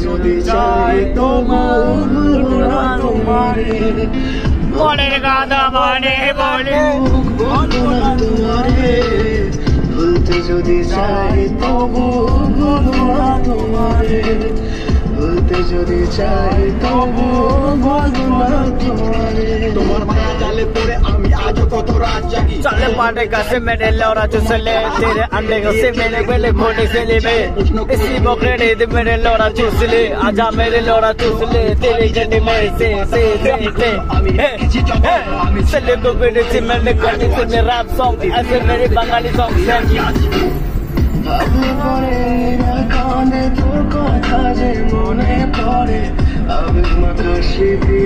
যদি চাই তবু ভুলবো না তোমারে মনের গাদা মানে বলে ভুলবো না তোমারে ভুলতে যদি চাই তবু ভুলবো না তোমারে ভুলতে যদি চাই তবু ভুলবো না তোমারে তোমার মায়া জালে পড়ে আমি আজও কত রাত জাগি चले पाटे का से मैंने लौरा चुसले तेरे अंडे का से मैंने पहले मोटे से ले में इसी बकरे ने दे मैंने लौरा चुसले आजा मेरे लौरा चुसले तेरे जने में से चले को बेटे से मैंने गाने से मेरे रैप सॉन्ग ऐसे मेरे बंगाली सॉन्ग से ভাবলে পরে কানে তোর কথা যে মনে পড়ে আবেগ মাখা স্মৃতি